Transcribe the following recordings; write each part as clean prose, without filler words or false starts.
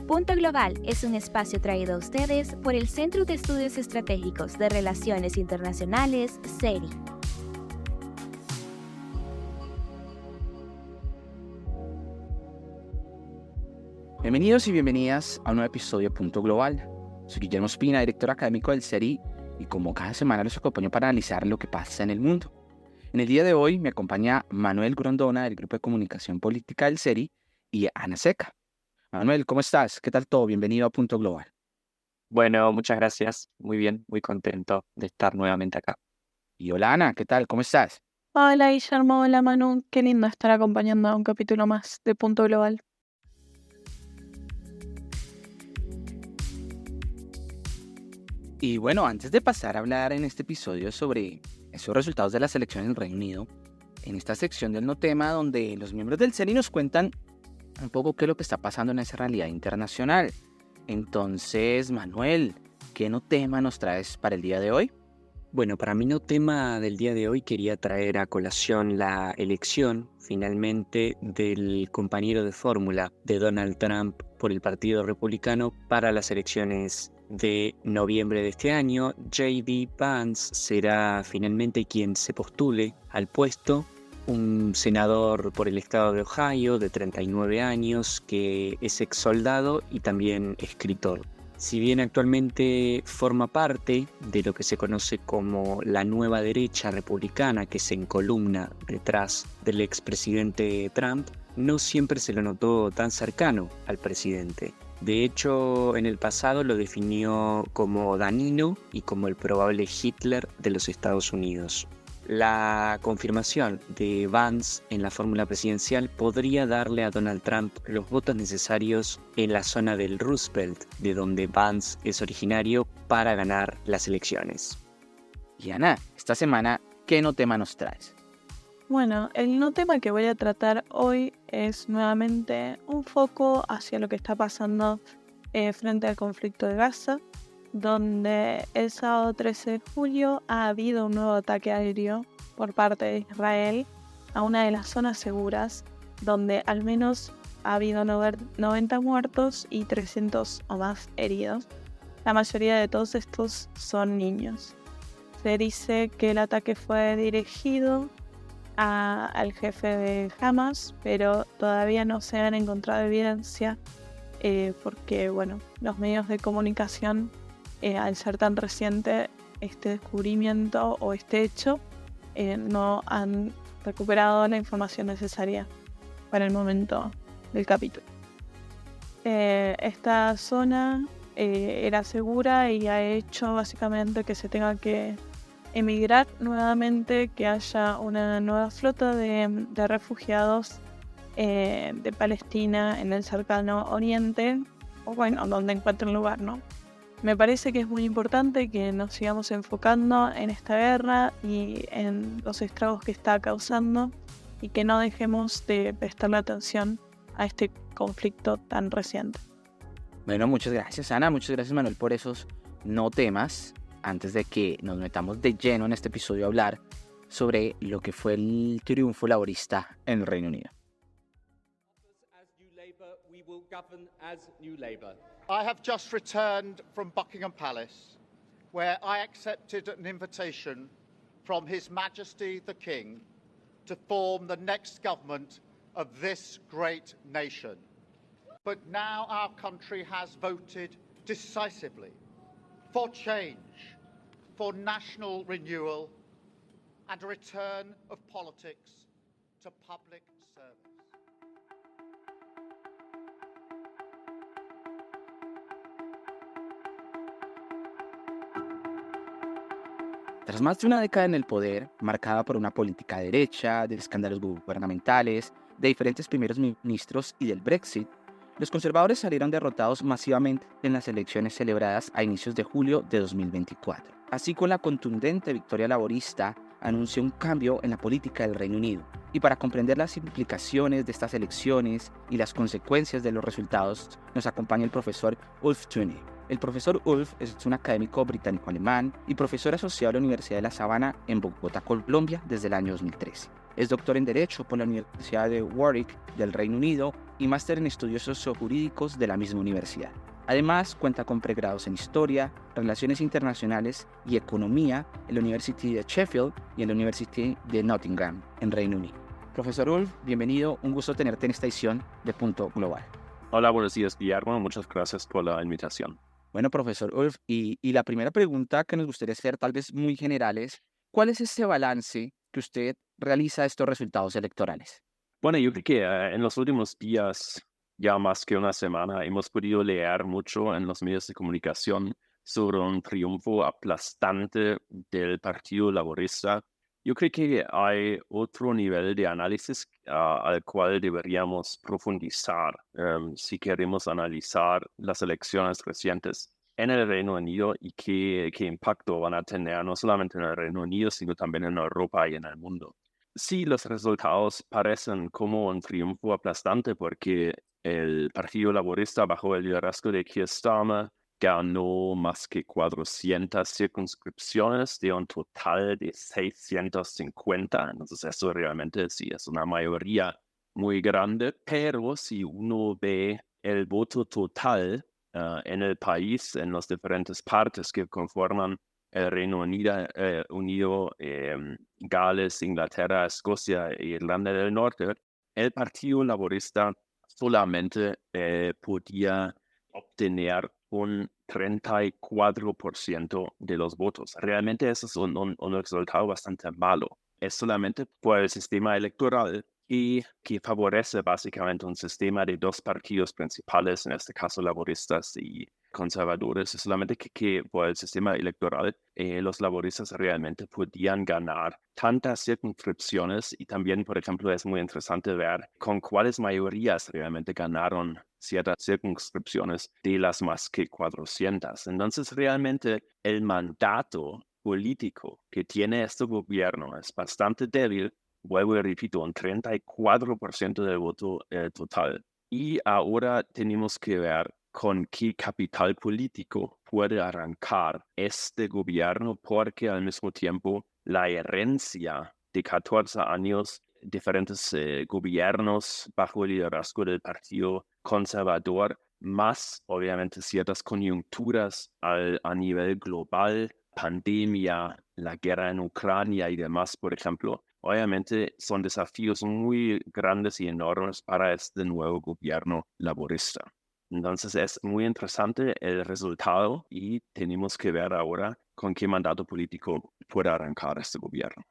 Punto Global es un espacio traído a ustedes por el Centro de Estudios Estratégicos de Relaciones Internacionales, CERI. Bienvenidos y bienvenidas a un nuevo episodio de Punto Global. Soy Guillermo Espina, director académico del CERI, y como cada semana los acompaño para analizar lo que pasa en el mundo. En el día de hoy me acompaña Manuel Grondona, del Grupo de Comunicación Política del CERI, y Ana Seca. Manuel, ¿cómo estás? ¿Qué tal todo? Bienvenido a Punto Global. Bueno, muchas gracias. Muy bien, muy contento de estar nuevamente acá. Y hola Ana, ¿qué tal? ¿Cómo estás? Hola Guillermo, hola Manu, qué lindo estar acompañando a un capítulo más de Punto Global. Y bueno, antes de pasar a hablar en este episodio sobre esos resultados de las elecciones en el Reino Unido, en esta sección del No Tema, donde los miembros del CERI nos cuentan un poco qué es lo que está pasando en esa realidad internacional. Entonces, Manuel, ¿qué No Tema nos traes para el día de hoy? Bueno, para mi no tema del día de hoy quería traer a colación la elección, finalmente, del compañero de fórmula de Donald Trump por el Partido Republicano para las elecciones de noviembre de este año. J.D. Vance será finalmente quien se postule al puesto, un senador por el estado de Ohio de 39 años que es ex soldado y también escritor. Si bien actualmente forma parte de lo que se conoce como la nueva derecha republicana que se encolumna detrás del expresidente Trump, no siempre se lo notó tan cercano al presidente. De hecho, en el pasado lo definió como danino y como el probable Hitler de los Estados Unidos. La confirmación de Vance en la fórmula presidencial podría darle a Donald Trump los votos necesarios en la zona del Rust Belt, de donde Vance es originario, para ganar las elecciones. Y Ana, esta semana, ¿qué No Tema nos traes? Bueno, el no tema que voy a tratar hoy es nuevamente un foco hacia lo que está pasando frente al conflicto de Gaza, donde el sábado 13 de julio ha habido un nuevo ataque aéreo por parte de Israel a una de las zonas seguras, donde al menos ha habido 90 muertos y 300 o más heridos. La mayoría de todos estos son niños. Se dice que el ataque fue dirigido al jefe de Hamas, pero todavía no se han encontrado evidencia porque los medios de comunicación, al ser tan reciente este descubrimiento o este hecho, no han recuperado la información necesaria para el momento del capítulo. Esta zona era segura y ha hecho básicamente que se tenga que emigrar nuevamente, que haya una nueva flota de refugiados de Palestina en el cercano Oriente, o donde encuentren lugar, ¿no? Me parece que es muy importante que nos sigamos enfocando en esta guerra y en los estragos que está causando y que no dejemos de prestarle atención a este conflicto tan reciente. Bueno, muchas gracias Ana, muchas gracias Manuel por esos no temas. Antes de que nos metamos de lleno en este episodio a hablar sobre lo que fue el triunfo laborista en el Reino Unido. I have just returned from Buckingham Palace, where I accepted an invitation from His Majesty the King to form the next government of this great nation. But now our country has voted decisively for change, for national renewal, and a return of politics to public service. Tras más de una década en el poder, marcada por una política de derecha, de escándalos gubernamentales, de diferentes primeros ministros y del Brexit, los conservadores salieron derrotados masivamente en las elecciones celebradas a inicios de julio de 2024. Así, con la contundente victoria laborista, anunció un cambio en la política del Reino Unido. Y para comprender las implicaciones de estas elecciones y las consecuencias de los resultados, nos acompaña el profesor Ulf Thune. El profesor Ulf es un académico británico-alemán y profesor asociado a la Universidad de La Sabana en Bogotá, Colombia, desde el año 2013. Es doctor en Derecho por la Universidad de Warwick del Reino Unido y máster en estudios sociojurídicos de la misma universidad. Además, cuenta con pregrados en Historia, Relaciones Internacionales y Economía en la University de Sheffield y en la University de Nottingham, en Reino Unido. Profesor Ulf, bienvenido, un gusto tenerte en esta edición de Punto Global. Hola, buenos días, Guillermo. Muchas gracias por la invitación. Bueno, profesor Ulf, y la primera pregunta que nos gustaría hacer, tal vez muy general, es ¿cuál es ese balance que usted realiza de estos resultados electorales? Bueno, yo creo que en los últimos días, ya más que una semana, hemos podido leer mucho en los medios de comunicación sobre un triunfo aplastante del Partido Laborista. Yo creo que hay otro nivel de análisis al cual deberíamos profundizar si queremos analizar las elecciones recientes en el Reino Unido y qué impacto van a tener no solamente en el Reino Unido, sino también en Europa y en el mundo. Sí, los resultados parecen como un triunfo aplastante porque el Partido Laborista, bajo el liderazgo de Keir Starmer, ganó más que 400 circunscripciones de un total de 650. Entonces eso realmente sí es una mayoría muy grande, pero si uno ve el voto total en el país, en las diferentes partes que conforman el Reino Unido, Gales, Inglaterra, Escocia e Irlanda del Norte, el Partido Laborista solamente podía obtener un 34% de los votos. Realmente eso es un resultado bastante malo. Es solamente por el sistema electoral y que favorece básicamente un sistema de dos partidos principales, en este caso laboristas y conservadores. Es solamente que por el sistema electoral los laboristas realmente podían ganar tantas circunscripciones y también, por ejemplo, es muy interesante ver con cuáles mayorías realmente ganaron ciertas circunscripciones de las más que 400. Entonces, realmente el mandato político que tiene este gobierno es bastante débil. Vuelvo y repito, un 34% del voto total. Y ahora tenemos que ver con qué capital político puede arrancar este gobierno, porque al mismo tiempo la herencia de 14 años, diferentes gobiernos bajo el liderazgo del Partido Conservador, más obviamente ciertas coyunturas a nivel global, pandemia, la guerra en Ucrania y demás, por ejemplo, obviamente son desafíos muy grandes y enormes para este nuevo gobierno laborista. Entonces es muy interesante el resultado y tenemos que ver ahora con qué mandato político puede arrancar este gobierno.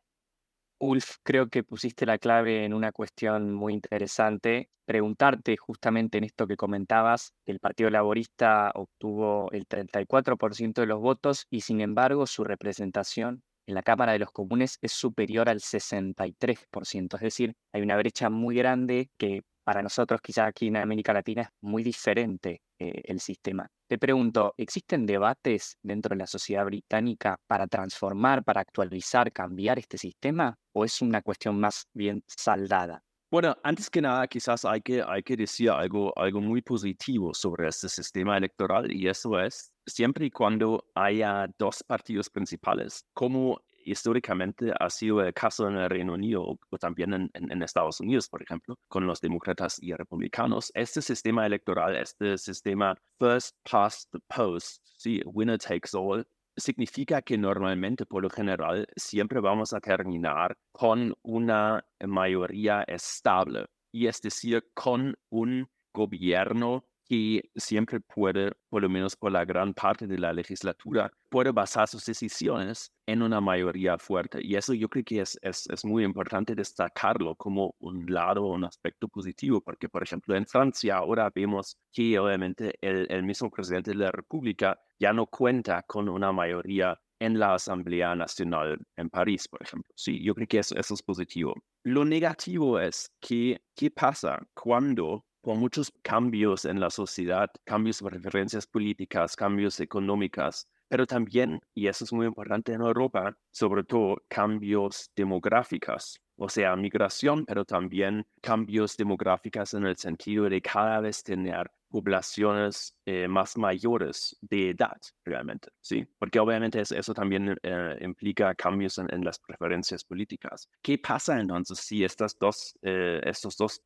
Ulf, creo que pusiste la clave en una cuestión muy interesante. Preguntarte justamente en esto que comentabas, que el Partido Laborista obtuvo el 34% de los votos y sin embargo su representación en la Cámara de los Comunes es superior al 63%. Es decir, hay una brecha muy grande que para nosotros quizás aquí en América Latina es muy diferente el sistema. Te pregunto, ¿existen debates dentro de la sociedad británica para transformar, para actualizar, cambiar este sistema? ¿O es una cuestión más bien saldada? Bueno, antes que nada, quizás hay que decir algo muy positivo sobre este sistema electoral, y eso es, siempre y cuando haya dos partidos principales, como históricamente ha sido el caso en el Reino Unido o también en Estados Unidos, por ejemplo, con los demócratas y republicanos, este sistema electoral, este sistema first past the post, sí, winner takes all, significa que normalmente, por lo general, siempre vamos a terminar con una mayoría estable, y es decir, con un gobierno que siempre puede, por lo menos por la gran parte de la legislatura, puede basar sus decisiones en una mayoría fuerte. Y eso yo creo que es muy importante destacarlo como un lado, un aspecto positivo, porque, por ejemplo, en Francia ahora vemos que obviamente el mismo presidente de la República ya no cuenta con una mayoría en la Asamblea Nacional en París, por ejemplo. Sí, yo creo que eso es positivo. Lo negativo es que, ¿qué pasa cuando por muchos cambios en la sociedad, cambios de preferencias políticas, cambios económicos, pero también, y eso es muy importante en Europa, sobre todo cambios demográficos? o sea, migración, pero también cambios demográficos en el sentido de cada vez tener poblaciones más mayores de edad, realmente, ¿sí? Porque obviamente eso también implica cambios en las preferencias políticas. ¿Qué pasa entonces si estos dos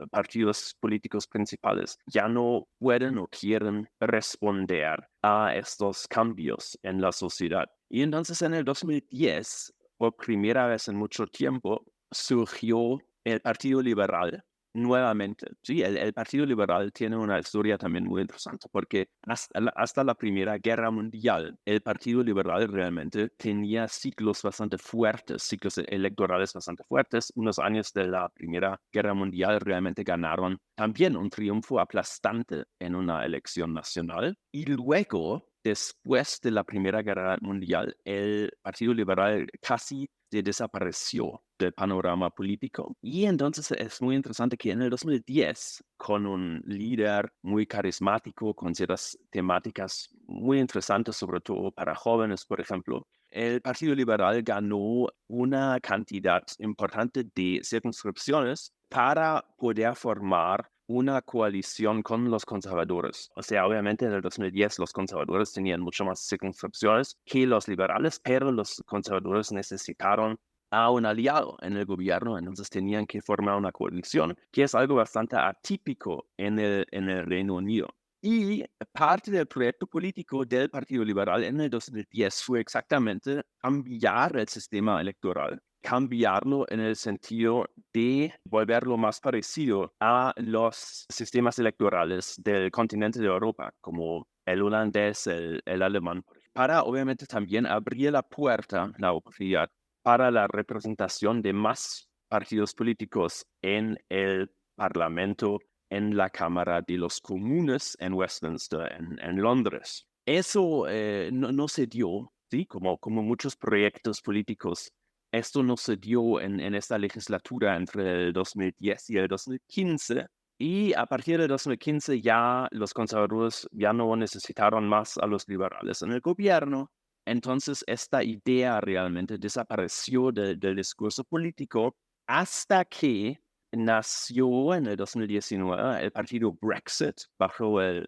partidos políticos principales ya no pueden o quieren responder a estos cambios en la sociedad? Y entonces en el 2010, por primera vez en mucho tiempo, surgió el Partido Liberal nuevamente. Sí, el Partido Liberal tiene una historia también muy interesante porque hasta la Primera Guerra Mundial, el Partido Liberal realmente tenía ciclos bastante fuertes, ciclos electorales bastante fuertes. Unos años de la Primera Guerra Mundial realmente ganaron también un triunfo aplastante en una elección nacional. Y luego, después de la Primera Guerra Mundial, el Partido Liberal casi se desapareció del panorama político. Y entonces es muy interesante que en el 2010, con un líder muy carismático, con ciertas temáticas muy interesantes, sobre todo para jóvenes, por ejemplo, el Partido Liberal ganó una cantidad importante de circunscripciones para poder formar una coalición con los conservadores. O sea, obviamente en el 2010 los conservadores tenían mucho más circunscripciones que los liberales, pero los conservadores necesitaron a un aliado en el gobierno, entonces tenían que formar una coalición, que es algo bastante atípico en el Reino Unido. Y parte del proyecto político del Partido Liberal en el 2010 fue exactamente cambiar el sistema electoral, cambiarlo en el sentido de volverlo más parecido a los sistemas electorales del continente de Europa, como el holandés, el alemán, para obviamente también abrir la puerta, la oportunidad para la representación de más partidos políticos en el Parlamento, en la Cámara de los Comunes en Westminster, en Londres. Eso no se dio, ¿sí? Como muchos proyectos políticos. Esto no se dio en esta legislatura entre el 2010 y el 2015. Y a partir de 2015 ya los conservadores ya no necesitaron más a los liberales en el gobierno. Entonces esta idea realmente desapareció del discurso político hasta que nació en el 2019 el partido Brexit bajo el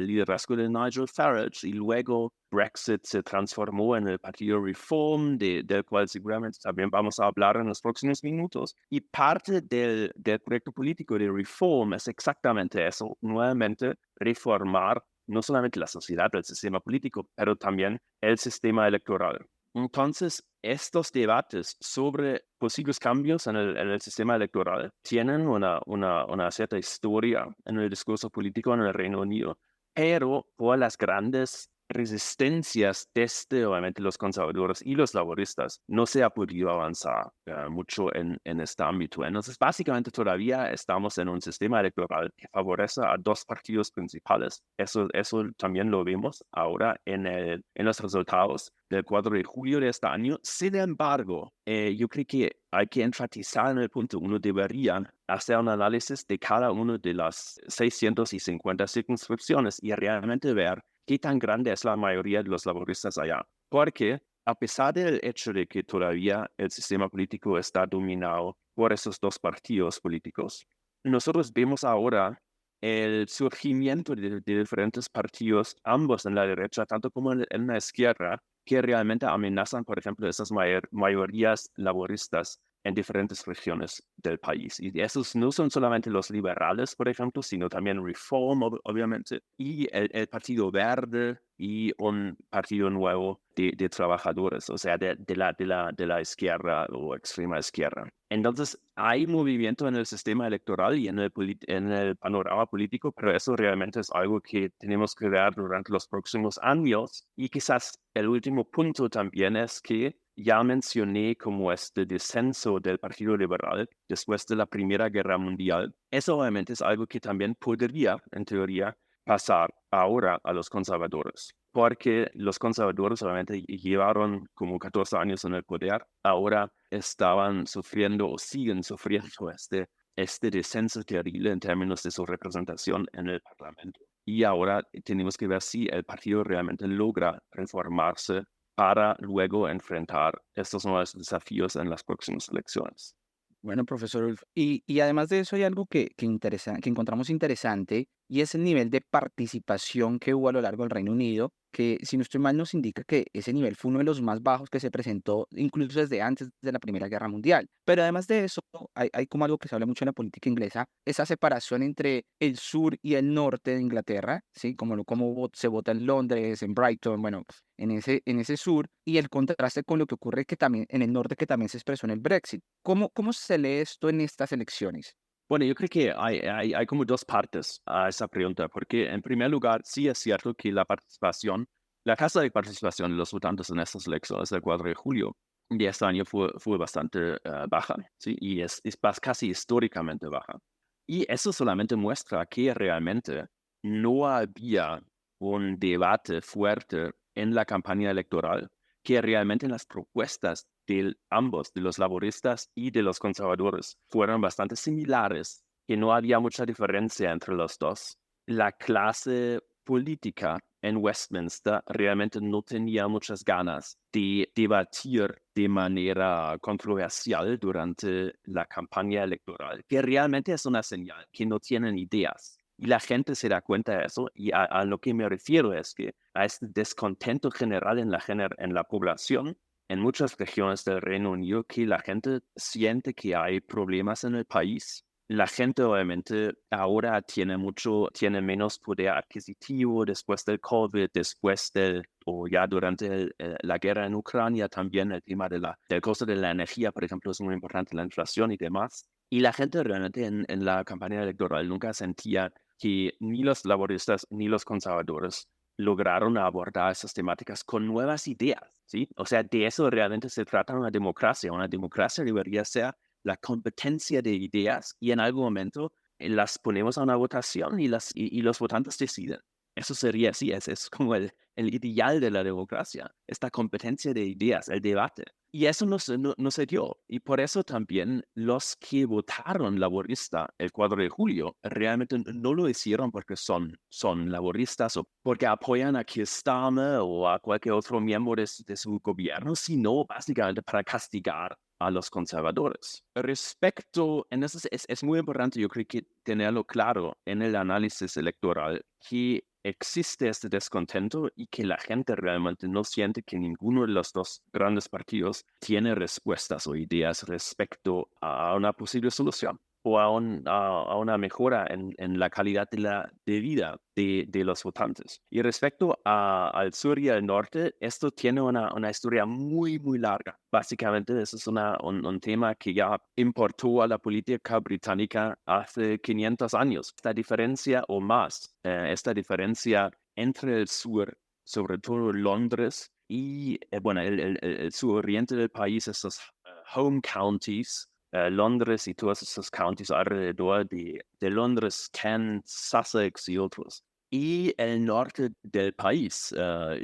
liderazgo de Nigel Farage, y luego Brexit se transformó en el partido Reform, del cual seguramente también vamos a hablar en los próximos minutos. Y parte del proyecto político de Reform es exactamente eso, nuevamente reformar no solamente la sociedad, el sistema político, pero también el sistema electoral. Entonces, estos debates sobre posibles cambios en el sistema electoral tienen una cierta historia en el discurso político en el Reino Unido, pero por las grandes resistencias desde obviamente los conservadores y los laboristas no se ha podido avanzar mucho en este ámbito. Entonces, básicamente todavía estamos en un sistema electoral que favorece a dos partidos principales. Eso también lo vemos ahora en los resultados del 4 de julio de este año. Sin embargo, yo creo que hay que enfatizar en el punto uno, deberían hacer un análisis de cada una de las 650 circunscripciones y realmente ver qué tan grande es la mayoría de los laboristas allá. Porque a pesar del hecho de que todavía el sistema político está dominado por esos dos partidos políticos, nosotros vemos ahora el surgimiento de diferentes partidos, ambos en la derecha, tanto como en la izquierda, que realmente amenazan, por ejemplo, esas mayorías laboristas en diferentes regiones del país. Y esos no son solamente los liberales, por ejemplo, sino también Reform, obviamente, y el Partido Verde y un partido nuevo de trabajadores, o sea, de la izquierda o extrema izquierda. Entonces, hay movimiento en el sistema electoral y en el panorama político, pero eso realmente es algo que tenemos que ver durante los próximos años. Y quizás el último punto también es que ya mencioné como este descenso del Partido Liberal después de la Primera Guerra Mundial. Eso obviamente es algo que también podría, en teoría, pasar ahora a los conservadores, porque los conservadores obviamente llevaron como 14 años en el poder, ahora estaban sufriendo o siguen sufriendo este descenso terrible en términos de su representación en el Parlamento. Y ahora tenemos que ver si el partido realmente logra reformarse para luego enfrentar estos nuevos desafíos en las próximas elecciones. Bueno, profesor Ulf, y además de eso hay algo que encontramos interesante y es el nivel de participación que hubo a lo largo del Reino Unido, que si no estoy mal nos indica que ese nivel fue uno de los más bajos que se presentó incluso desde antes de la Primera Guerra Mundial. Pero además de eso, hay como algo que se habla mucho en la política inglesa, esa separación entre el sur y el norte de Inglaterra, ¿sí? Como se vota en Londres, en Brighton, bueno, en ese sur, y el contraste con lo que ocurre que también en el norte, que también se expresó en el Brexit. ¿Cómo se lee esto en estas elecciones? Bueno, yo creo que hay como dos partes a esa pregunta, porque en primer lugar, sí es cierto que la tasa de participación de los votantes en estas elecciones del 4 de julio de este año fue bastante baja, ¿sí? Y es casi históricamente baja. Y eso solamente muestra que realmente no había un debate fuerte en la campaña electoral, que realmente las propuestas de ambos, de los laboristas y de los conservadores, fueron bastante similares, que no había mucha diferencia entre los dos. La clase política en Westminster realmente no tenía muchas ganas de debatir de manera controversial durante la campaña electoral, que realmente es una señal que no tienen ideas. Y la gente se da cuenta de eso, y a lo que me refiero es que a este descontento general en la población, en muchas regiones del Reino Unido, que la gente siente que hay problemas en el país. La gente obviamente ahora tiene menos poder adquisitivo después del COVID, o ya durante la guerra en Ucrania, también el tema del costo de la energía, por ejemplo, es muy importante, la inflación y demás. Y la gente realmente en la campaña electoral nunca sentía que ni los laboristas ni los conservadores lograron abordar esas temáticas con nuevas ideas, ¿sí? O sea, de eso realmente se trata una democracia. Una democracia debería ser la competencia de ideas y en algún momento las ponemos a una votación y los votantes deciden. Eso sería así, es como el ideal de la democracia, esta competencia de ideas, el debate. Y eso no se dio. Y por eso también los que votaron laborista el 4 de julio realmente no lo hicieron porque son laboristas o porque apoyan a Keir Starmer o a cualquier otro miembro de su gobierno, sino básicamente para castigar a los conservadores. Entonces es muy importante, yo creo que tenerlo claro en el análisis electoral, que existe este descontento y que la gente realmente no siente que ninguno de los dos grandes partidos tiene respuestas o ideas respecto a una posible solución o a una mejora en la calidad de vida de los votantes. Y respecto al sur y al norte, esto tiene una historia muy, muy larga. Básicamente, eso es un tema que ya importó a la política británica hace 500 años. Esta diferencia o más, esta diferencia entre el sur, sobre todo Londres, y bueno, el suroriente del país, estos home counties, Londres y todos esos counties alrededor de Londres, Kent, Sussex y otros. Y el norte del país,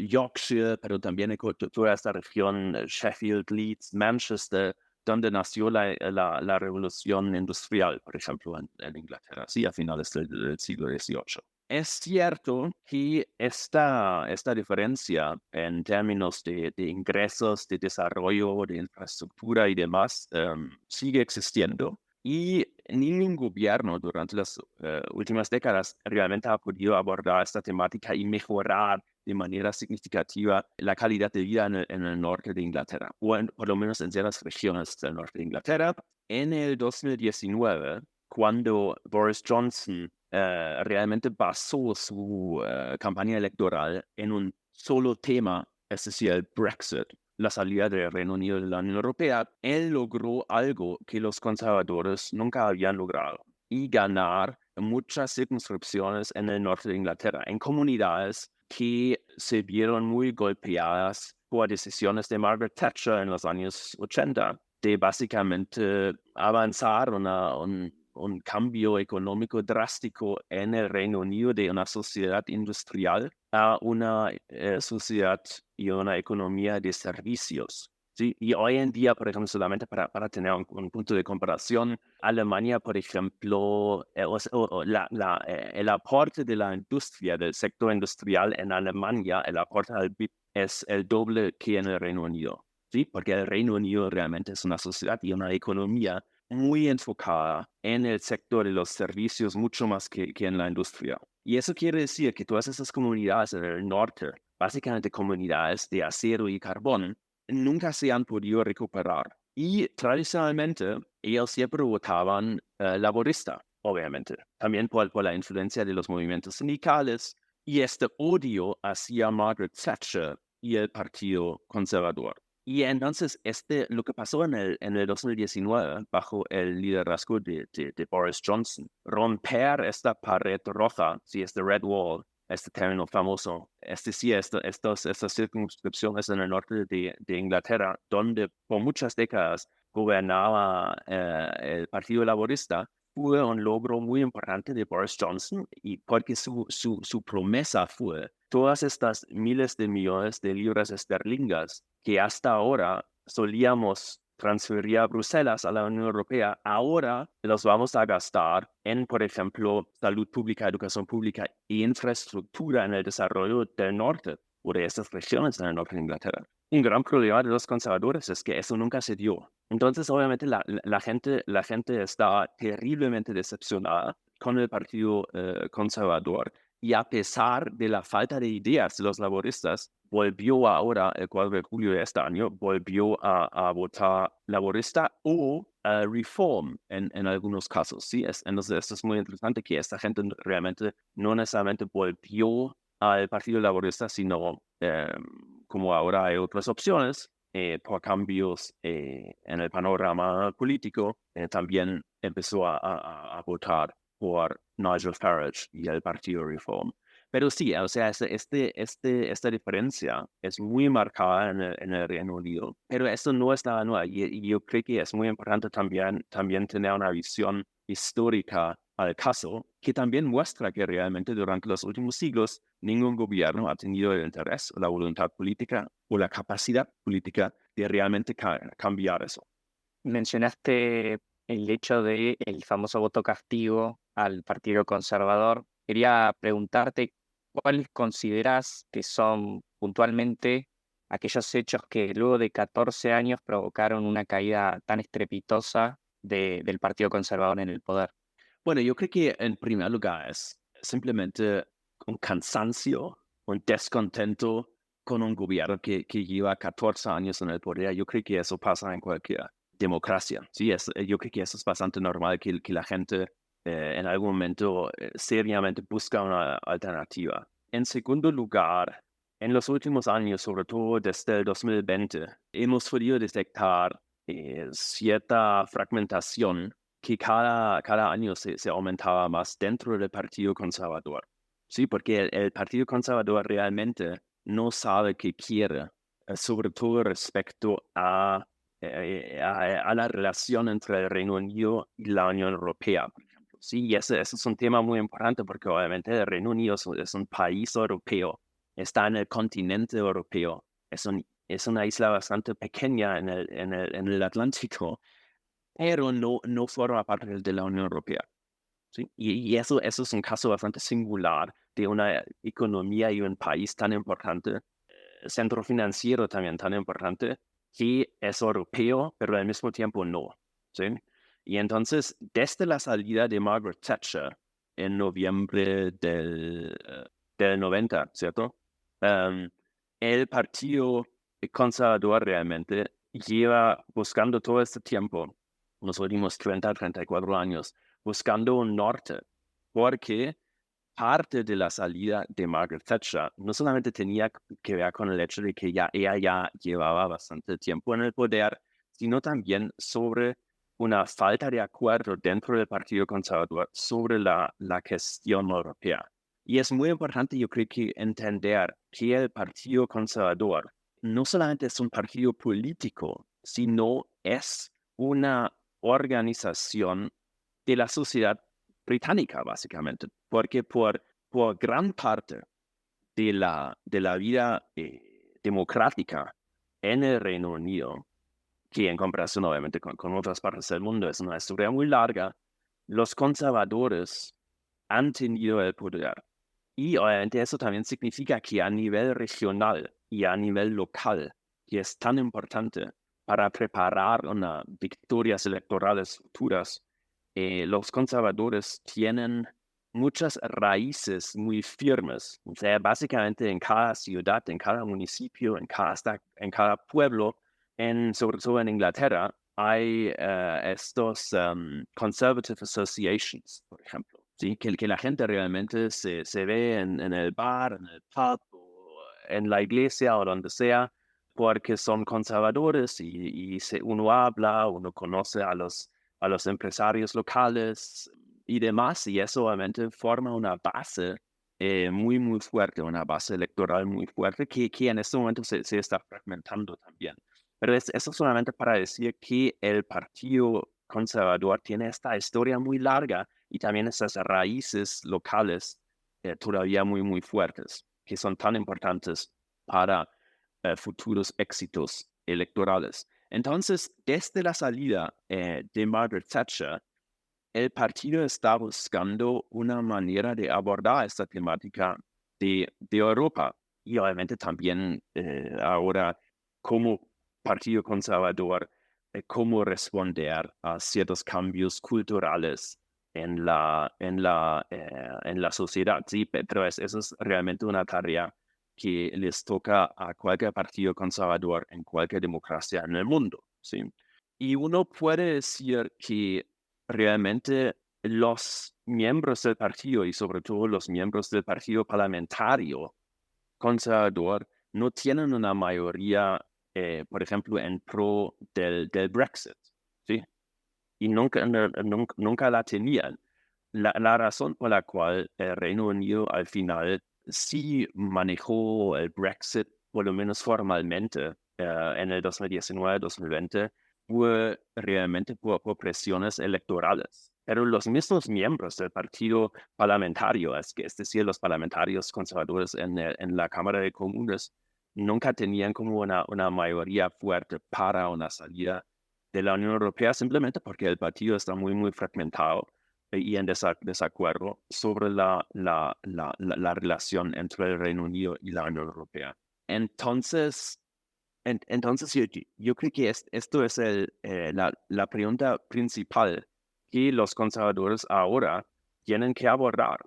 Yorkshire, pero también toda esta región, Sheffield, Leeds, Manchester, donde nació la revolución industrial, por ejemplo, en Inglaterra, sí, a finales del siglo XVIII. Es cierto que esta diferencia en términos de ingresos, de desarrollo, de infraestructura y demás sigue existiendo. Y ningún gobierno durante las últimas décadas realmente ha podido abordar esta temática y mejorar de manera significativa la calidad de vida en el norte de Inglaterra, o por lo menos en ciertas regiones del norte de Inglaterra. En el 2019, cuando Boris Johnson realmente basó su campaña electoral en un solo tema, es decir, el Brexit, la salida del Reino Unido de la Unión Europea, él logró algo que los conservadores nunca habían logrado, y ganar muchas circunscripciones en el norte de Inglaterra, en comunidades que se vieron muy golpeadas por decisiones de Margaret Thatcher en los años 80, de básicamente avanzar un cambio económico drástico en el Reino Unido de una sociedad industrial a una sociedad y una economía de servicios. ¿Sí? Y hoy en día, por ejemplo, solamente para tener un punto de comparación, Alemania, por ejemplo, el aporte de la industria, del sector industrial en Alemania, el aporte al PIB es el doble que en el Reino Unido, ¿sí? Porque el Reino Unido realmente es una sociedad y una economía muy enfocada en el sector de los servicios mucho más que en la industria. Y eso quiere decir que todas esas comunidades en el norte, básicamente comunidades de acero y carbón, nunca se han podido recuperar. Y tradicionalmente ellos siempre votaban laborista, obviamente, también por la influencia de los movimientos sindicales y este odio hacia Margaret Thatcher y el Partido Conservador. Y entonces lo que pasó en el 2019, bajo el liderazgo de Boris Johnson, romper esta pared roja, sí, este red wall, este término famoso, estas circunscripciones en el norte de Inglaterra, donde por muchas décadas gobernaba el Partido Laborista, fue un logro muy importante de Boris Johnson, y porque su promesa fue todas estas miles de millones de libras esterlinas que hasta ahora solíamos transferir a Bruselas, a la Unión Europea, ahora los vamos a gastar en, por ejemplo, salud pública, educación pública e infraestructura en el desarrollo del norte o de estas regiones en el norte de Inglaterra. Un gran problema de los conservadores es que eso nunca se dio. Entonces, obviamente, la gente está terriblemente decepcionada con el Partido Conservador, y a pesar de la falta de ideas de los laboristas, volvió ahora, el 4 de julio de este año, volvió a votar laborista o Reform en algunos casos. ¿Sí? Entonces, esto es muy interesante, que esta gente realmente no necesariamente volvió al Partido Laborista, sino como ahora hay otras opciones por cambios en el panorama político, también empezó a votar por Nigel Farage y el Partido Reform. Pero sí, o sea, esta diferencia es muy marcada en el Reino Unido, pero esto no es nada nuevo, y yo creo que es muy importante también tener una visión histórica al caso, que también muestra que realmente durante los últimos siglos ningún gobierno ha tenido el interés, la voluntad política o la capacidad política de realmente cambiar eso. Mencionaste el hecho del famoso voto castigo al Partido Conservador. Quería preguntarte, ¿cuáles consideras que son puntualmente aquellos hechos que luego de 14 años provocaron una caída tan estrepitosa del Partido Conservador en el poder? Bueno, yo creo que en primer lugar es simplemente un cansancio, un descontento con un gobierno que lleva 14 años en el poder. Yo creo que eso pasa en cualquier democracia. Sí, yo creo que eso es bastante normal, que la gente en algún momento seriamente busca una alternativa. En segundo lugar, en los últimos años, sobre todo desde el 2020, hemos podido detectar cierta fragmentación que cada año se aumentaba más dentro del Partido Conservador. Sí, porque el Partido Conservador realmente no sabe qué quiere, sobre todo respecto a la relación entre el Reino Unido y la Unión Europea, por ejemplo. Sí, y ese es un tema muy importante, porque obviamente el Reino Unido es un país europeo, está en el continente europeo, es una isla bastante pequeña en el Atlántico, pero no forma parte de la Unión Europea. ¿Sí? Y eso es un caso bastante singular de una economía y un país tan importante, centro financiero también tan importante, que es europeo, pero al mismo tiempo no. ¿Sí? Y entonces, desde la salida de Margaret Thatcher en noviembre del 90, ¿cierto? El Partido Conservador realmente lleva buscando todo este tiempo, los últimos 34 años, buscando un norte, porque parte de la salida de Margaret Thatcher no solamente tenía que ver con el hecho de que ella ya llevaba bastante tiempo en el poder, sino también sobre una falta de acuerdo dentro del Partido Conservador sobre la cuestión europea. Y es muy importante, yo creo, que entender que el Partido Conservador no solamente es un partido político, sino es una organización de la sociedad británica, básicamente, porque por gran parte de la vida democrática en el Reino Unido, que en comparación obviamente con otras partes del mundo es una historia muy larga, los conservadores han tenido el poder. Y obviamente eso también significa que a nivel regional y a nivel local, que es tan importante para preparar unas victorias electorales futuras. Los conservadores tienen muchas raíces muy firmes. O sea, básicamente en cada ciudad, en cada municipio, en cada pueblo, sobre todo en Inglaterra, hay estos conservative associations, por ejemplo, ¿sí? Que la gente realmente se ve en el bar, en el pub, o en la iglesia o donde sea, porque son conservadores y uno habla, uno conoce a los empresarios locales y demás, y eso obviamente forma una base muy, muy fuerte, una base electoral muy fuerte que en este momento se está fragmentando también. Pero eso solamente para decir que el Partido Conservador tiene esta historia muy larga y también esas raíces locales todavía muy, muy fuertes, que son tan importantes para futuros éxitos electorales. Entonces, desde la salida de Margaret Thatcher, el partido está buscando una manera de abordar esta temática de Europa y obviamente también ahora como partido conservador, cómo responder a ciertos cambios culturales en la sociedad. Sí, pero eso es realmente una tarea que les toca a cualquier partido conservador en cualquier democracia en el mundo. ¿Sí? Y uno puede decir que realmente los miembros del partido y sobre todo los miembros del partido parlamentario conservador no tienen una mayoría, por ejemplo, en pro del Brexit, ¿sí? Y nunca la tenían. La razón por la cual el Reino Unido al final sí manejó el Brexit, por lo menos formalmente, en el 2019-2020, fue realmente por presiones electorales. Pero los mismos miembros del partido parlamentario, es decir, los parlamentarios conservadores en la Cámara de Comunes, nunca tenían como una mayoría fuerte para una salida de la Unión Europea, simplemente porque el partido está muy, muy fragmentado y en desacuerdo sobre la relación entre el Reino Unido y la Unión Europea. Entonces, yo creo que esto es la pregunta principal que los conservadores ahora tienen que abordar,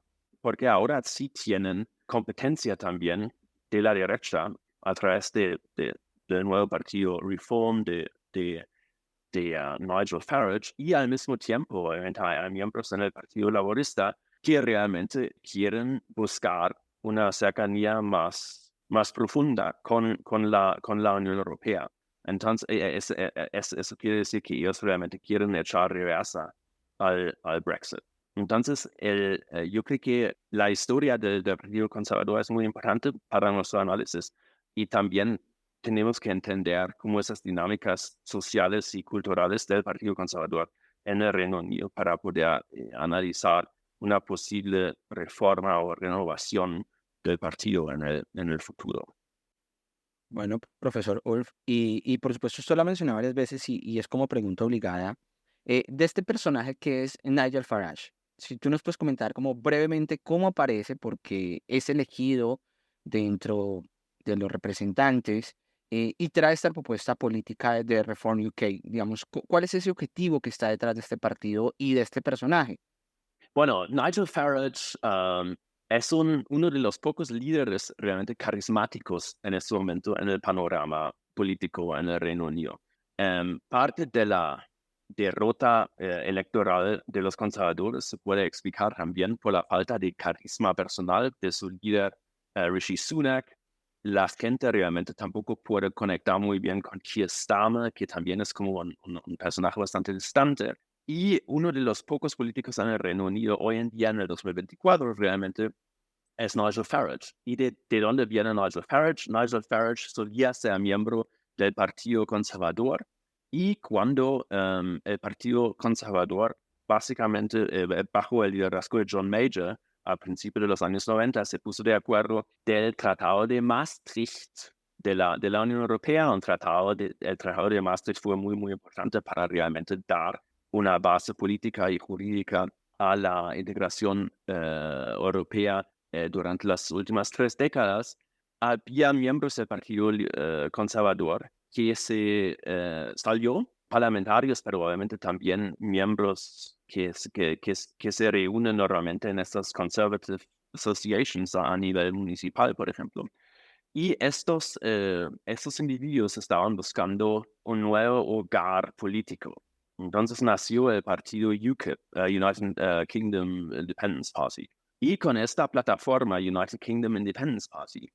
porque ahora sí tienen competencia también de la derecha a través del nuevo partido Reform de Nigel Farage, y al mismo tiempo hay miembros en el Partido Laborista que realmente quieren buscar una cercanía más profunda con la Unión Europea. Entonces, eso quiere decir que ellos realmente quieren echar reversa al Brexit. Entonces, yo creo que la historia del Partido Conservador es muy importante para nuestro análisis y también tenemos que entender cómo esas dinámicas sociales y culturales del Partido Conservador en el Reino Unido para poder analizar una posible reforma o renovación del partido en el futuro. Bueno, profesor Ulf, y por supuesto esto lo ha mencionado varias veces y es como pregunta obligada, de este personaje que es Nigel Farage. Si tú nos puedes comentar como brevemente cómo aparece, porque es elegido dentro de los representantes y trae esta propuesta política de Reform UK. Digamos, ¿cuál es ese objetivo que está detrás de este partido y de este personaje? Bueno, Nigel Farage es uno de los pocos líderes realmente carismáticos en este momento en el panorama político en el Reino Unido. Parte de la derrota electoral de los conservadores se puede explicar también por la falta de carisma personal de su líder Rishi Sunak. La gente realmente tampoco puede conectar muy bien con Keir Starmer, que también es como un personaje bastante distante. Y uno de los pocos políticos en el Reino Unido hoy en día, en el 2024, realmente es Nigel Farage. ¿Y de dónde viene Nigel Farage? Nigel Farage solía ser miembro del Partido Conservador, y cuando el Partido Conservador, básicamente bajo el liderazgo de John Major, al principio de los años 90, se puso de acuerdo del Tratado de Maastricht de la Unión Europea. El Tratado de Maastricht fue muy, muy importante para realmente dar una base política y jurídica a la integración europea durante las últimas 3 décadas. había miembros del Partido Conservador que salió parlamentarios, pero obviamente también miembros que se reúnen normalmente en estas conservative associations a nivel municipal, por ejemplo. Y estos individuos estaban buscando un nuevo hogar político. Entonces nació el partido UKIP, United Kingdom Independence Party. Y con esta plataforma, United Kingdom Independence Party,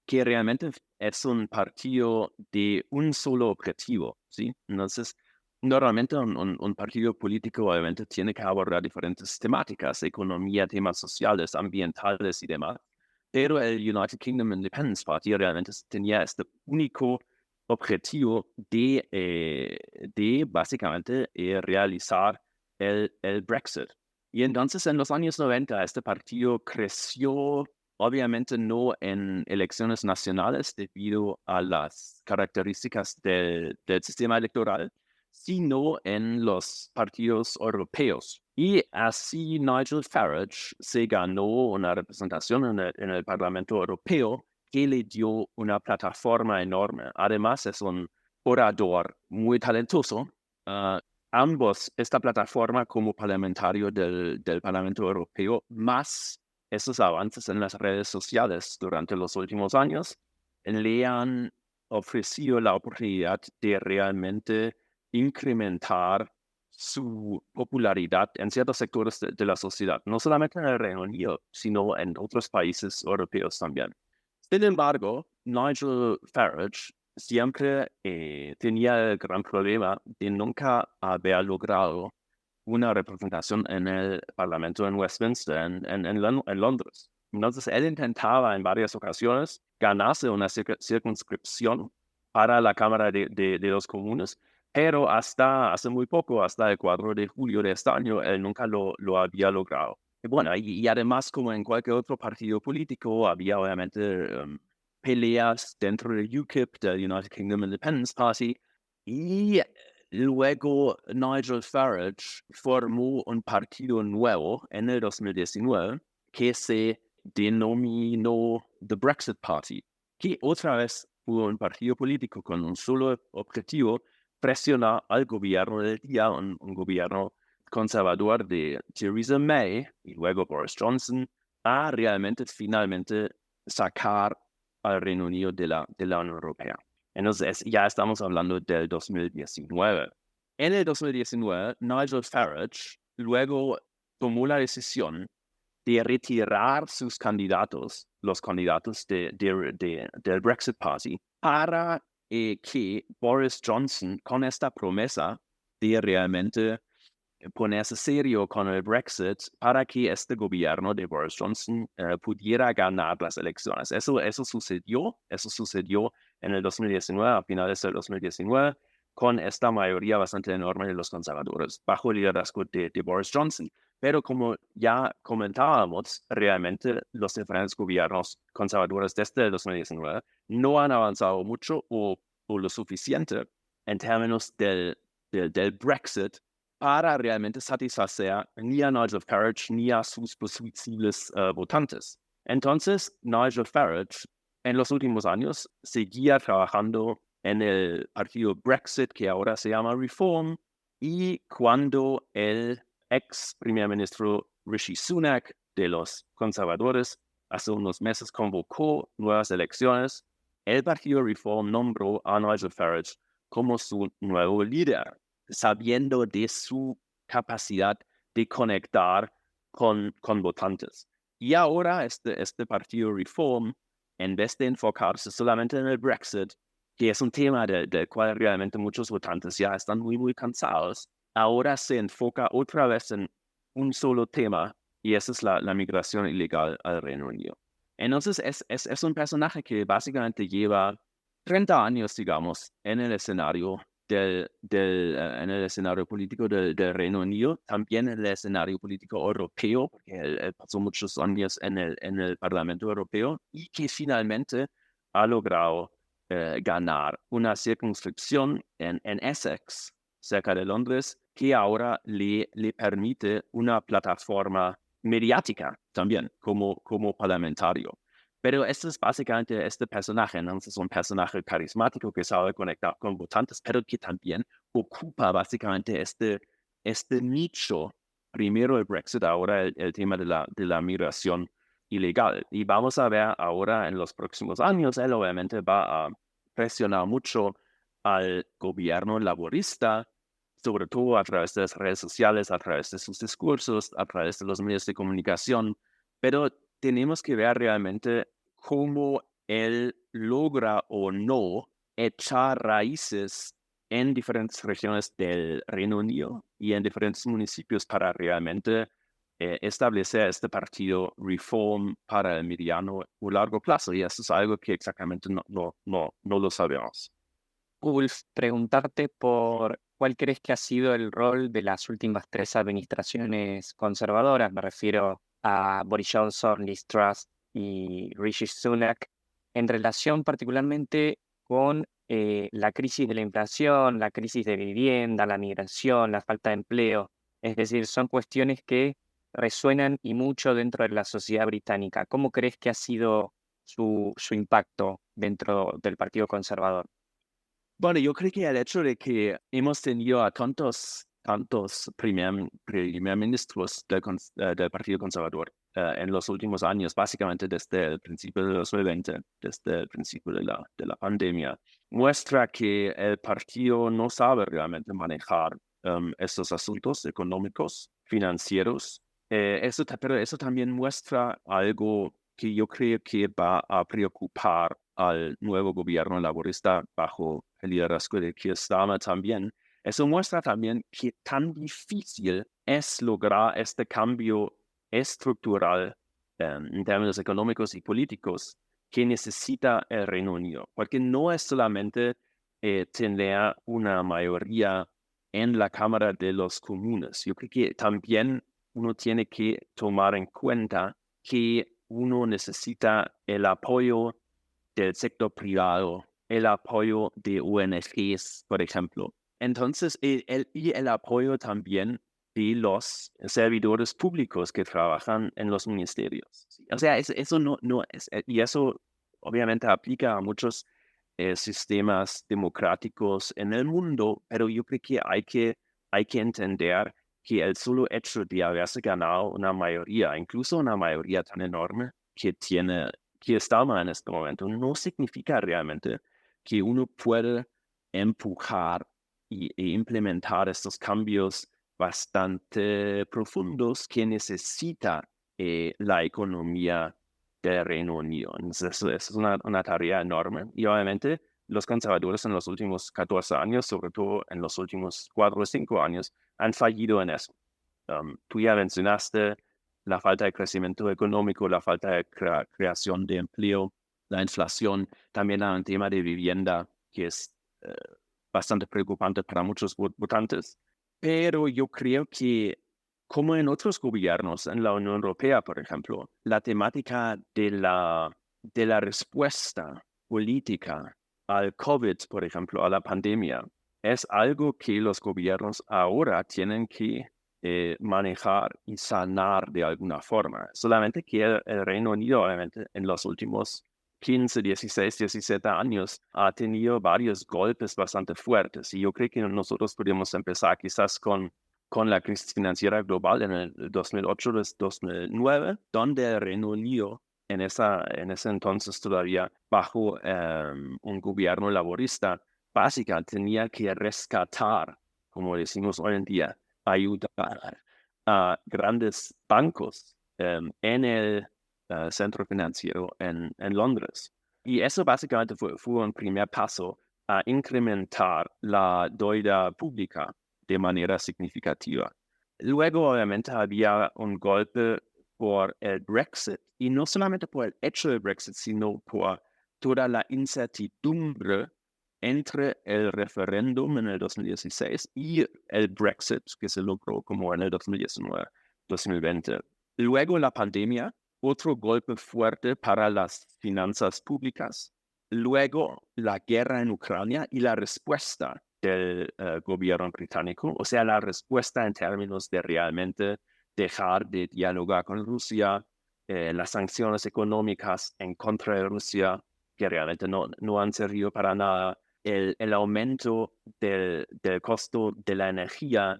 que realmente es un partido de un solo objetivo, ¿sí? Entonces, normalmente un partido político obviamente tiene que abordar diferentes temáticas, economía, temas sociales, ambientales y demás, pero el United Kingdom Independence Party realmente tenía este único objetivo de básicamente realizar el Brexit. Y entonces en los años 90 este partido creció, obviamente no en elecciones nacionales debido a las características del sistema electoral, sino en los partidos europeos. Y así Nigel Farage se ganó una representación en el Parlamento Europeo que le dio una plataforma enorme. Además es un orador muy talentoso. Ambos, esta plataforma como parlamentario del Parlamento Europeo, más esos avances en las redes sociales durante los últimos años, le han ofrecido la oportunidad de realmente incrementar su popularidad en ciertos sectores de la sociedad, no solamente en el Reino Unido, sino en otros países europeos también. Sin embargo, Nigel Farage siempre tenía el gran problema de nunca haber logrado una representación en el Parlamento en Westminster, en Londres. Entonces, él intentaba en varias ocasiones ganarse una circunscripción para la Cámara de los Comunes, pero hasta hace muy poco, hasta el 4 de julio de este año, él nunca lo había logrado. Y bueno, y además, como en cualquier otro partido político, había obviamente peleas dentro de UKIP, del United Kingdom Independence Party, y luego Nigel Farage formó un partido nuevo en el 2019 que se denominó The Brexit Party, que otra vez fue un partido político con un solo objetivo: presionar al gobierno del día, un gobierno conservador de Theresa May y luego Boris Johnson, a realmente finalmente sacar al Reino Unido de la Unión Europea. Entonces ya estamos hablando del 2019. En el 2019, Nigel Farage luego tomó la decisión de retirar sus candidatos, los candidatos del Brexit Party, para que Boris Johnson, con esta promesa de realmente ponerse serio con el Brexit, para que este gobierno de Boris Johnson pudiera ganar las elecciones. Eso sucedió en el 2019, a finales del 2019, con esta mayoría bastante enorme de los conservadores, bajo el liderazgo de Boris Johnson. Pero como ya comentábamos, realmente los diferentes gobiernos conservadores desde el 2019 no han avanzado mucho o lo suficiente en términos del Brexit para realmente satisfacer ni a Nigel Farage ni a sus posibles votantes. Entonces, Nigel Farage en los últimos años seguía trabajando en el partido Brexit, que ahora se llama Reform, y cuando el ex primer ministro Rishi Sunak de los conservadores hace unos meses convocó nuevas elecciones, el partido Reform nombró a Nigel Farage como su nuevo líder, sabiendo de su capacidad de conectar con votantes. Y ahora este partido Reform, en vez de enfocarse solamente en el Brexit, que es un tema del cual realmente muchos votantes ya están muy, muy cansados, ahora se enfoca otra vez en un solo tema, y esa es la migración ilegal al Reino Unido. Entonces es un personaje que básicamente lleva 30 años, digamos, en el escenario en el escenario político del Reino Unido, también en el escenario político europeo, porque él pasó muchos años en el Parlamento Europeo, y que finalmente ha logrado ganar una circunscripción en Essex, cerca de Londres, que ahora le permite una plataforma mediática también como parlamentario. Pero este es básicamente este personaje, ¿no? Es un personaje carismático que sabe conectar con votantes, pero que también ocupa básicamente este nicho. Primero el Brexit, ahora el tema de la migración ilegal. Y vamos a ver ahora en los próximos años, él obviamente va a presionar mucho al gobierno laborista, sobre todo a través de las redes sociales, a través de sus discursos, a través de los medios de comunicación, pero tenemos que ver realmente cómo él logra o no echar raíces en diferentes regiones del Reino Unido y en diferentes municipios para realmente establecer este partido Reform para el mediano o largo plazo. Y eso es algo que exactamente no lo sabemos. Ulf, preguntarte por cuál crees que ha sido el rol de las últimas 3 administraciones conservadoras. Me refiero a Boris Johnson, Liz Truss y Rishi Sunak, en relación particularmente con la crisis de la inflación, la crisis de vivienda, la migración, la falta de empleo. Es decir, son cuestiones que resuenan y mucho dentro de la sociedad británica. ¿Cómo crees que ha sido su impacto dentro del Partido Conservador? Bueno, yo creo que el hecho de que hemos tenido a tantos primer ministros del Partido Conservador en los últimos años, básicamente desde el principio de 2020, desde el principio de la pandemia, muestra que el partido no sabe realmente manejar estos asuntos económicos, financieros. Pero eso también muestra algo que yo creo que va a preocupar al nuevo gobierno laborista bajo el liderazgo de Keir Starmer también. Eso muestra también qué tan difícil es lograr este cambio estructural en términos económicos y políticos que necesita el Reino Unido, porque no es solamente tener una mayoría en la Cámara de los Comunes. Yo creo que también uno tiene que tomar en cuenta que uno necesita el apoyo del sector privado, el apoyo de ONGs, por ejemplo. Entonces, el apoyo también de los servidores públicos que trabajan en los ministerios. O sea, eso no es, y eso obviamente aplica a muchos sistemas democráticos en el mundo, pero yo creo que hay que entender que el solo hecho de haberse ganado una mayoría, incluso una mayoría tan enorme que estamos en este momento, no significa realmente que uno puede empujar e implementar estos cambios bastante profundos que necesita la economía del Reino Unido. Entonces, eso es una tarea enorme. Y obviamente los conservadores en los últimos 14 años, sobre todo en los últimos 4 o 5 años, han fallido en eso. Tú ya mencionaste la falta de crecimiento económico, la falta de creación de empleo, la inflación, también hay un tema de vivienda que es bastante preocupante para muchos votantes. Pero yo creo que, como en otros gobiernos, en la Unión Europea, por ejemplo, la temática de la respuesta política al COVID, por ejemplo, a la pandemia, es algo que los gobiernos ahora tienen que manejar y sanar de alguna forma. Solamente que el Reino Unido, obviamente, en los últimos 15, 16, 17 años ha tenido varios golpes bastante fuertes. Y yo creo que nosotros podríamos empezar quizás con la crisis financiera global en el 2008-2009, donde el Reino Unido, en ese entonces todavía bajo un gobierno laborista, básicamente tenía que rescatar, como decimos hoy en día, ayudar a grandes bancos en el centro financiero en Londres. Y eso básicamente fue un primer paso a incrementar la deuda pública de manera significativa. Luego, obviamente, había un golpe por el Brexit, y no solamente por el hecho del Brexit, sino por toda la incertidumbre entre el referéndum en el 2016 y el Brexit que se logró como en el 2019, 2020. Luego la pandemia, otro golpe fuerte para las finanzas públicas. Luego la guerra en Ucrania y la respuesta del gobierno británico, o sea, la respuesta en términos de realmente dejar de dialogar con Rusia, de dejar de hablar con China, de dejar de hablar con Estados Unidos, de realmente tomar las sanciones económicas en contra de Rusia, que realmente no han servido para nada, el aumento del costo de la energía,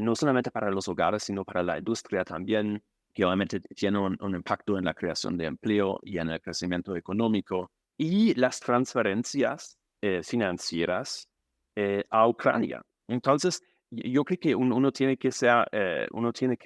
no solamente para los hogares, sino para la industria también, que obviamente tiene un impacto en la creación de empleo y en el crecimiento económico, y las transferencias financieras a Ucrania. Entonces, yo creo que uno tiene que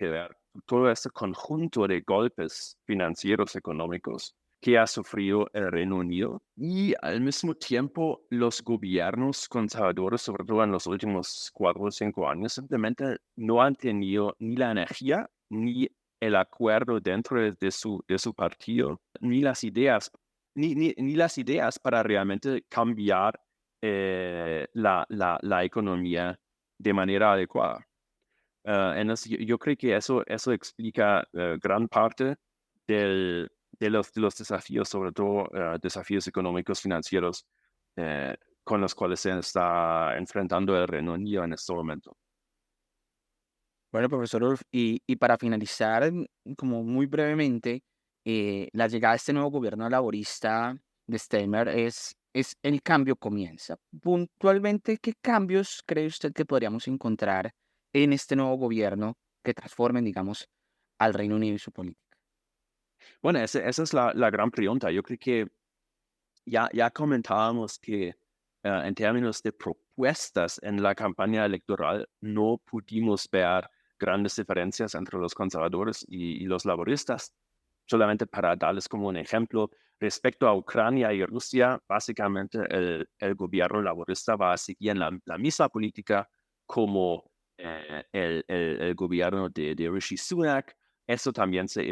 ver todo este conjunto de golpes financieros económicos que ha sufrido el Reino Unido y al mismo tiempo los gobiernos conservadores, sobre todo en los últimos 4 o 5 años, simplemente no han tenido ni la energía ni el acuerdo dentro de su partido, ni las ideas, ni las ideas para realmente cambiar la economía de manera adecuada. Entonces, yo creo que eso explica gran parte de los desafíos, sobre todo desafíos económicos financieros con los cuales se está enfrentando el Reino Unido en este momento. Bueno, profesor Ulf, y para finalizar, como muy brevemente, la llegada de este nuevo gobierno laborista de Steinmeier es el cambio comienza. Puntualmente, ¿qué cambios cree usted que podríamos encontrar en este nuevo gobierno que transformen, digamos, al Reino Unido y su política? Bueno, esa es la gran pregunta. Yo creo que ya comentábamos que en términos de propuestas en la campaña electoral no pudimos ver grandes diferencias entre los conservadores y los laboristas. Solamente para darles como un ejemplo, respecto a Ucrania y Rusia, básicamente el gobierno laborista va a seguir la misma política como el gobierno de Rishi Sunak. Eso también se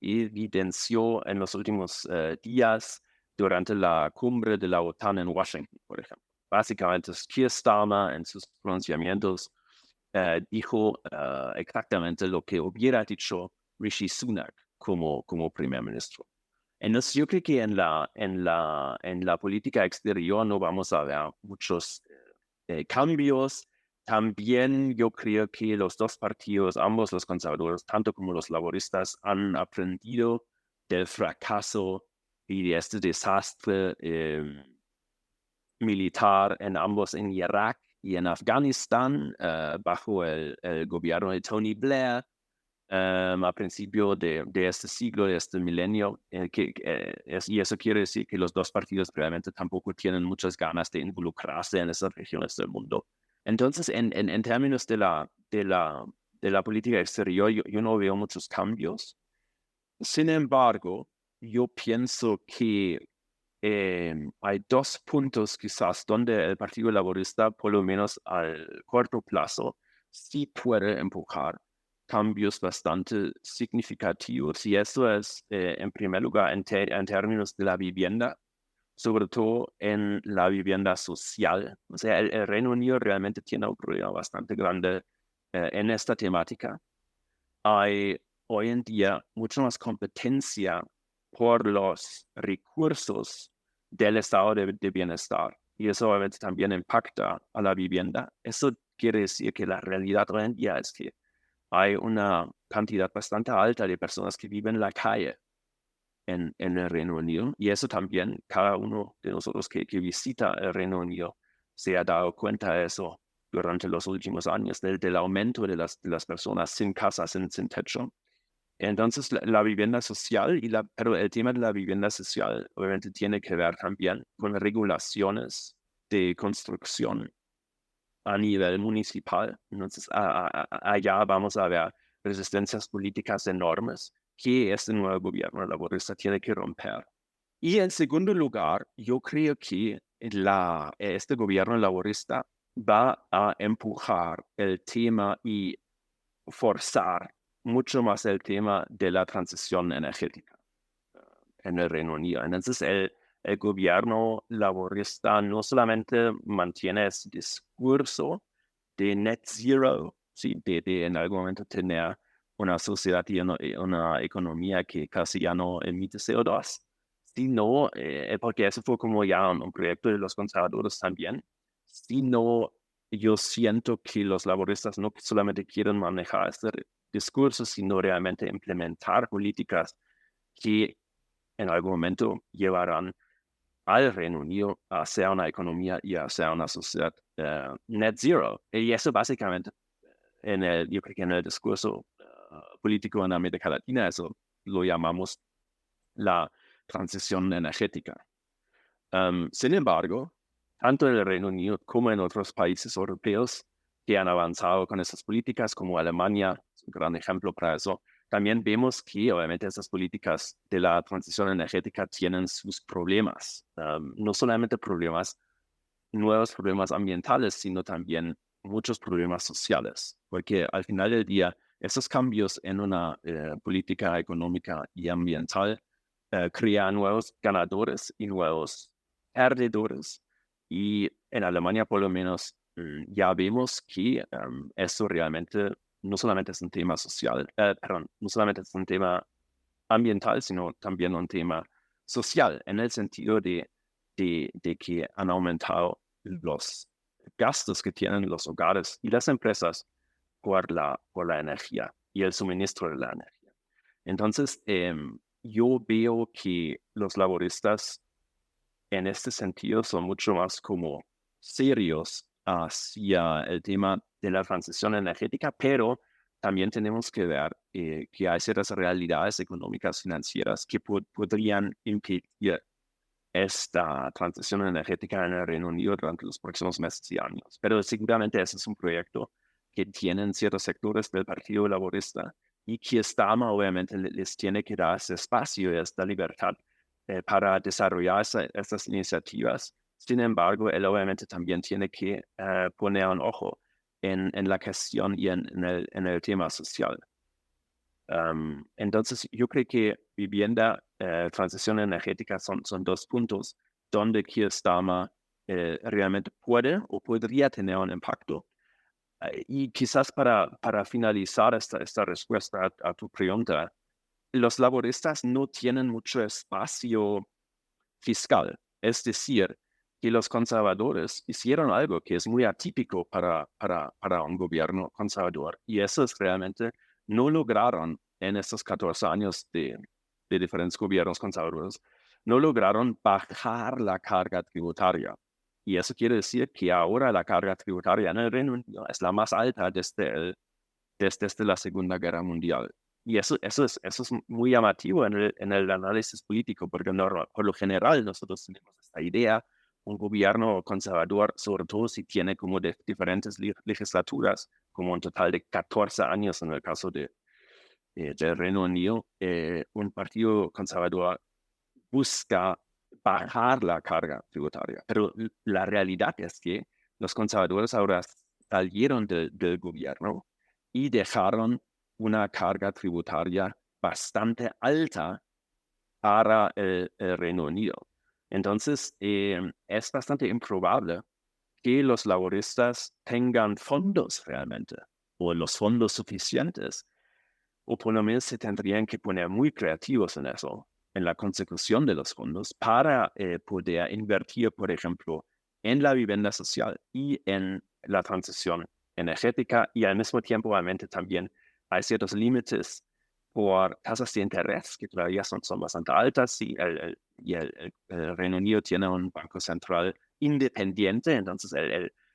evidenció en los últimos días durante la cumbre de la OTAN en Washington, por ejemplo. Básicamente, Keir Starmer en sus pronunciamientos dijo exactamente lo que hubiera dicho Rishi Sunak como primer ministro. Entonces, yo creo que en la política exterior no vamos a ver muchos cambios. También yo creo que los dos partidos, ambos los conservadores, tanto como los laboristas, han aprendido del fracaso y de este desastre militar en ambos, en Irak y en Afganistán, bajo el gobierno de Tony Blair, a principio de este siglo, de este milenio, y eso quiere decir que los dos partidos realmente tampoco tienen muchas ganas de involucrarse en esas regiones del mundo. Entonces, en términos de la política exterior, yo no veo muchos cambios. Sin embargo, yo pienso que hay 2 puntos quizás donde el Partido Laborista, por lo menos al corto plazo, sí puede empujar cambios bastante significativos. Y eso es, en primer lugar, en términos de la vivienda, sobre todo en la vivienda social. O sea, el Reino Unido realmente tiene un problema bastante grande en esta temática. Hay hoy en día mucha más competencia por los recursos del estado de bienestar. Y eso obviamente también impacta a la vivienda. Eso quiere decir que la realidad hoy en día es que hay una cantidad bastante alta de personas que viven en la calle en el Reino Unido. Y eso también, cada uno de nosotros que visita el Reino Unido se ha dado cuenta de eso durante los últimos años, del aumento de las personas sin casa, sin techo. Entonces, la vivienda social, pero el tema de la vivienda social obviamente tiene que ver también con regulaciones de construcción a nivel municipal. Entonces, allá vamos a ver resistencias políticas enormes que este nuevo gobierno laborista tiene que romper. Y en segundo lugar, yo creo que este gobierno laborista va a empujar el tema y forzar mucho más el tema de la transición energética en el Reino Unido. Entonces, el gobierno laborista no solamente mantiene ese discurso de net zero, ¿sí? de en algún momento tener una sociedad y una economía que casi ya no emite CO2, sino, porque eso fue como ya un proyecto de los conservadores también, sino yo siento que los laboristas no solamente quieren manejar este discurso, sino realmente implementar políticas que en algún momento llevarán al Reino Unido a ser una economía y a ser una sociedad net zero. Y eso básicamente, yo creo que en el discurso político en América Latina, eso lo llamamos la transición energética. Sin embargo, tanto en el Reino Unido como en otros países europeos que han avanzado con esas políticas, como Alemania, es un gran ejemplo para eso, también vemos que obviamente esas políticas de la transición energética tienen sus problemas. No solamente nuevos problemas ambientales, sino también muchos problemas sociales, porque al final del día, esos cambios en una política económica y ambiental crean nuevos ganadores y nuevos perdedores. Y en Alemania, por lo menos, ya vemos que esto realmente no solamente es un tema social, no solamente es un tema ambiental, sino también un tema social, en el sentido de que han aumentado los gastos que tienen los hogares y las empresas por la energía y el suministro de la energía. Entonces, yo veo que los laboristas en este sentido son mucho más como serios hacia el tema de la transición energética, pero también tenemos que ver que hay ciertas realidades económicas financieras que podrían impedir esta transición energética en el Reino Unido durante los próximos meses y años. Pero seguramente ese es un proyecto que tienen ciertos sectores del Partido Laborista y que Starmer obviamente les tiene que dar ese espacio y esta libertad para desarrollar estas iniciativas. Sin embargo, él obviamente también tiene que poner un ojo en la cuestión y en el tema social. Entonces, yo creo que vivienda, transición energética son dos puntos donde Keir Starmer realmente puede o podría tener un impacto. Y quizás para finalizar esta respuesta a tu pregunta, los laboristas no tienen mucho espacio fiscal. Es decir, que los conservadores hicieron algo que es muy atípico para un gobierno conservador. Y eso es realmente, no lograron en estos 14 años de diferentes gobiernos conservadores, no lograron bajar la carga tributaria. Y eso quiere decir que ahora la carga tributaria en el Reino Unido es la más alta desde la Segunda Guerra Mundial. Y eso es muy llamativo en el análisis político, porque por lo general nosotros tenemos esta idea, un gobierno conservador, sobre todo si tiene como diferentes legislaturas, como un total de 14 años en el caso del Reino Unido, un partido conservador busca bajar la carga tributaria. Pero la realidad es que los conservadores ahora salieron del gobierno y dejaron una carga tributaria bastante alta para el Reino Unido. Entonces, es bastante improbable que los laboristas tengan fondos realmente, o los fondos suficientes, o por lo menos se tendrían que poner muy creativos en eso, en la consecución de los fondos, para poder invertir, por ejemplo, en la vivienda social y en la transición energética, y al mismo tiempo, obviamente, también hay ciertos límites por tasas de interés que todavía son bastante altas, y el Reino Unido tiene un banco central independiente, entonces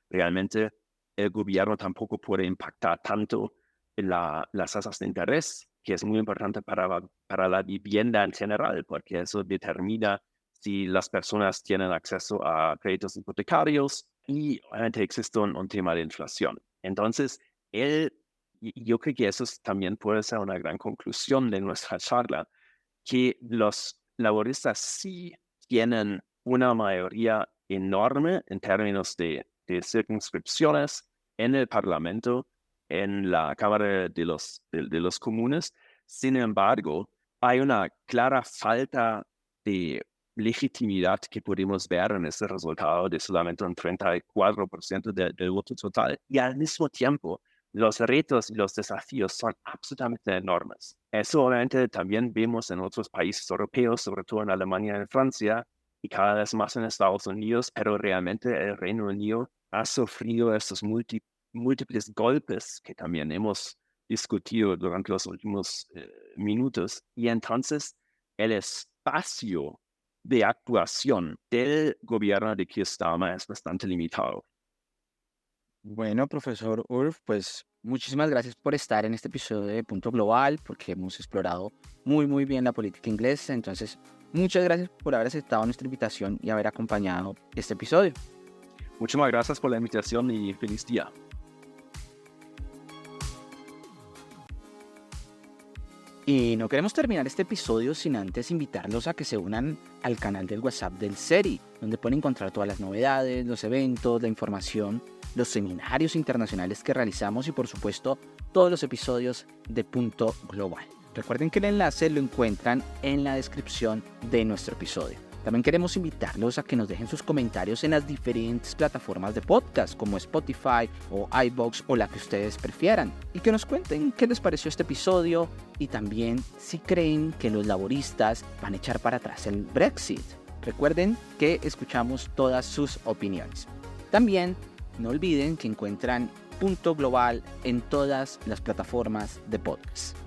realmente el gobierno tampoco puede impactar tanto las tasas de interés, que es muy importante para la vivienda en general, porque eso determina si las personas tienen acceso a créditos hipotecarios, y obviamente existe un tema de inflación. Entonces, yo creo que eso también puede ser una gran conclusión de nuestra charla, que los laboristas sí tienen una mayoría enorme en términos de circunscripciones en el Parlamento, en la Cámara de los Comunes. Sin embargo, hay una clara falta de legitimidad que pudimos ver en este resultado de solamente un 34% del voto total. Y al mismo tiempo, los retos y los desafíos son absolutamente enormes. Eso obviamente también vemos en otros países europeos, sobre todo en Alemania y en Francia, y cada vez más en Estados Unidos, pero realmente el Reino Unido ha sufrido estos múltiples golpes que también hemos discutido durante los últimos minutos. Y entonces el espacio de actuación del gobierno de Keir Starmer es bastante limitado. Bueno, profesor Ulf, pues muchísimas gracias por estar en este episodio de Punto Global, porque hemos explorado muy bien la política inglesa. Entonces, muchas gracias por haber aceptado nuestra invitación y haber acompañado este episodio. Muchísimas gracias por la invitación y feliz día. Y no queremos terminar este episodio sin antes invitarlos a que se unan al canal del WhatsApp del CERI, donde pueden encontrar todas las novedades, los eventos, la información, los seminarios internacionales que realizamos y por supuesto todos los episodios de Punto Global. Recuerden que el enlace lo encuentran en la descripción de nuestro episodio. También queremos invitarlos a que nos dejen sus comentarios en las diferentes plataformas de podcast como Spotify o iVoox o la que ustedes prefieran y que nos cuenten qué les pareció este episodio y también si creen que los laboristas van a echar para atrás el Brexit. Recuerden que escuchamos todas sus opiniones. También no olviden que encuentran Punto Global en todas las plataformas de podcast.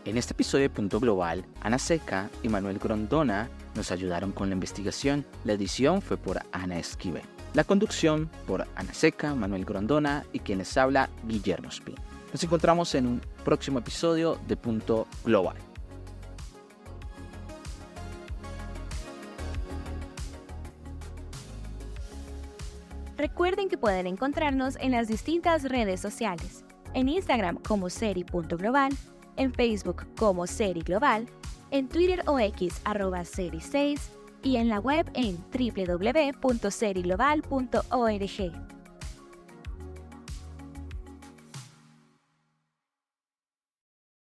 En este episodio de Punto Global, Ana Seca y Manuel Grondona nos ayudaron con la investigación. La edición fue por Ana Esquivel. La conducción por Ana Seca, Manuel Grondona y quien les habla, Guillermo Spin. Nos encontramos en un próximo episodio de Punto Global. Recuerden que pueden encontrarnos en las distintas redes sociales. En Instagram como seri.global, en Facebook como Seri Global, en Twitter o X @seri6 y en la web en www.seriglobal.org.